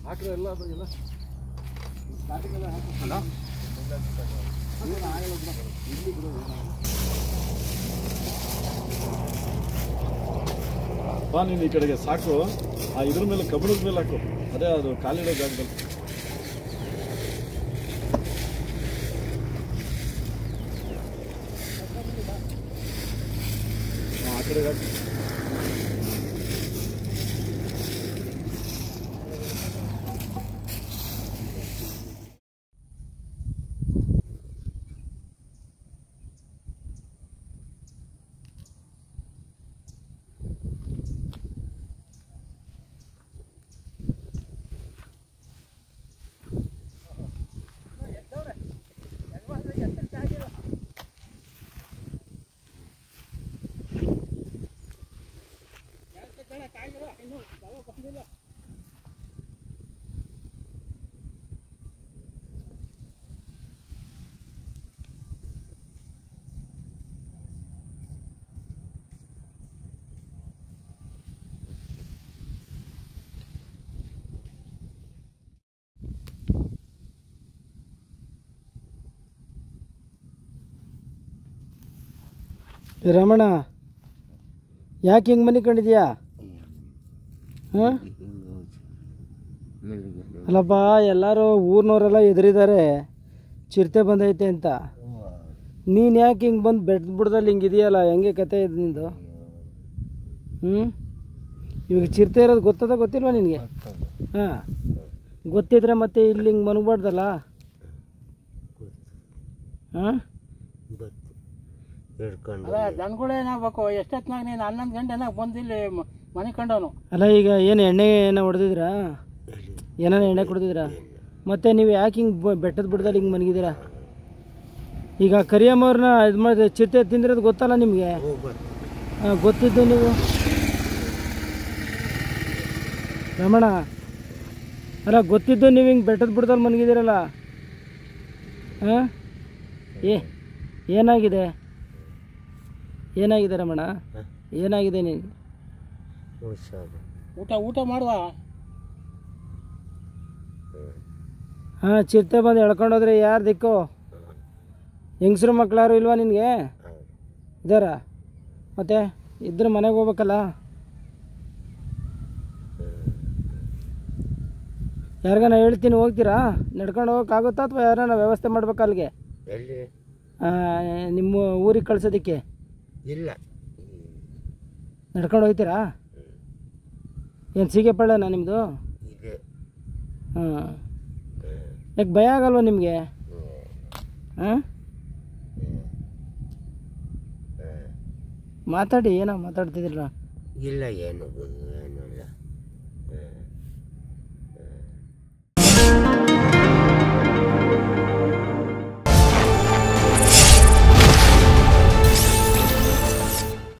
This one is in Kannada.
ಹಾಕಿದ್ರೆ ಎಲ್ಲ ಅದು ಎಲ್ಲ ಸ್ಟಾರ್ಟಿಂಗೆಲ್ಲ ಹಾಕಲ್ಲ ಬಾ ನೀನು ಈ ಕಡೆಗೆ ಸಾಕು. ಆ ಇದ್ರ ಮೇಲೆ ಕಬ್ಬಿಣದ ಮೇಲೆ ಹಾಕು, ಅದೇ ಅದು ಕಾಲಿಡೋ ಜಾಗದಲ್ಲಿ. ಆ ಕಡೆಗೆ ಹಾಕಿ. ರಮಣ, ಯಾಕೆ ಹಿಂಗೆ ಮನಿಕೊಂಡಿದ್ಯಾ? ಹಾಂ ಅಲ್ಲಪ್ಪ, ಎಲ್ಲರೂ ಊರಿನವರೆಲ್ಲ ಎದುರಿದ್ದಾರೆ ಚಿರತೆ ಬಂದೈತೆ ಅಂತ. ನೀನು ಯಾಕೆ ಹಿಂಗೆ ಬಂದು ಬೆಟ್ಟ ಬುಡದಲ್ಲಿ ಹಿಂಗೆ ಇದೆಯಲ್ಲ, ಹೆಂಗೆ ಕತೆ ಇದು ನಿಂದು? ಇವಾಗ ಚಿರತೆ ಇರೋದು ಗೊತ್ತದ ಗೊತ್ತಿಲ್ವಾ ನಿನಗೆ? ಹಾಂ, ಗೊತ್ತಿದ್ರೆ ಮತ್ತೆ ಇಲ್ಲಿ ಹಿಂಗೆ ಮನಗಬಾರ್ದಲ್ಲ. ಹಾಂ, ದನಗಳೇನಾಗಬೇಕು? ಎಷ್ಟೊತ್ತಿನಾಗ ನೀನು 11 ಗಂಟೆನಾಗ ಬಂದಿಲ್ಲಿ ಮನೆ ಕಂಡವನು. ಅಲ್ಲ, ಈಗ ಏನು ಎಣ್ಣೆ ಏನೋ ಹೊಡೆದಿದ್ರಾ? ಏನಾರ ಎಣ್ಣೆ ಕುಡ್ದಿದ್ರಾ? ಮತ್ತೆ ನೀವು ಯಾಕೆ ಹಿಂಗೆ ಬೆಟ್ಟದ ಬಿಡದಲ್ಲಿ ಹಿಂಗೆ ಮನಗಿದ್ದೀರಾ? ಈಗ ಕರಿಯಮ್ಮವ್ರನ್ನ ಇದು ಮಾಡಿದ್ರೆ ಚಿರತೆ ತಿಂದಿರೋದು ಗೊತ್ತಲ್ಲ ನಿಮಗೆ? ಗೊತ್ತಿದ್ದು ನೀವು ರಮಣ, ಅಲ್ಲ ಗೊತ್ತಿದ್ದು ನೀವು ಹಿಂಗೆ ಬೆಟ್ಟದ ಬಿಡದಲ್ಲಿ ಮನಗಿದ್ದೀರಲ್ಲ. ಹಾಂ, ಏನಾಗಿದೆ? ಏನಾಗಿದೆ ರಮಣ? ಏನಾಗಿದೆ ನಿನಗೆ? ಊಟ ಮಾಡುವ. ಹಾಂ, ಚಿರತೆ ಬಂದು ಎಳ್ಕೊಂಡೋದ್ರೆ ಯಾರು ದಿಕ್ಕು? ಹೆಂಗಸ್ರು ಮಕ್ಳು ಯಾರು ಇಲ್ವಾ ನಿನಗೆ? ಇದ್ದಾರ? ಮತ್ತೆ ಇದ್ರೆ ಮನೆಗೆ ಹೋಗ್ಬೇಕಲ್ಲ. ಯಾರಿಗಾನ ಹೇಳ್ತೀನಿ, ಹೋಗ್ತೀರಾ? ನಡ್ಕೊಂಡು ಹೋಗೋಕ್ಕಾಗುತ್ತಾ ಅಥವಾ ಯಾರನ್ನ ವ್ಯವಸ್ಥೆ ಮಾಡ್ಬೇಕಾ ಅಲ್ಲಿಗೆ? ನಿಮ್ಮ ಊರಿಗೆ ಕಳ್ಸೋದಕ್ಕೆ? ಇಲ್ಲ, ನಡ್ಕೊಂಡು ಹೋಗ್ತೀರಾ? ಏನು ಸೀಗೆಪಳ್ಳನಾ ನಿಮ್ಮದು? ಹಾಂ, ಯಾಕೆ ಭಯ ಆಗಲ್ವ ನಿಮಗೆ? ಹಾಂ, ಮಾತಾಡಿ, ಏನೋ ಮಾತಾಡ್ತಿದ್ದಿಲ್ಲ. ಇಲ್ಲ ಏನು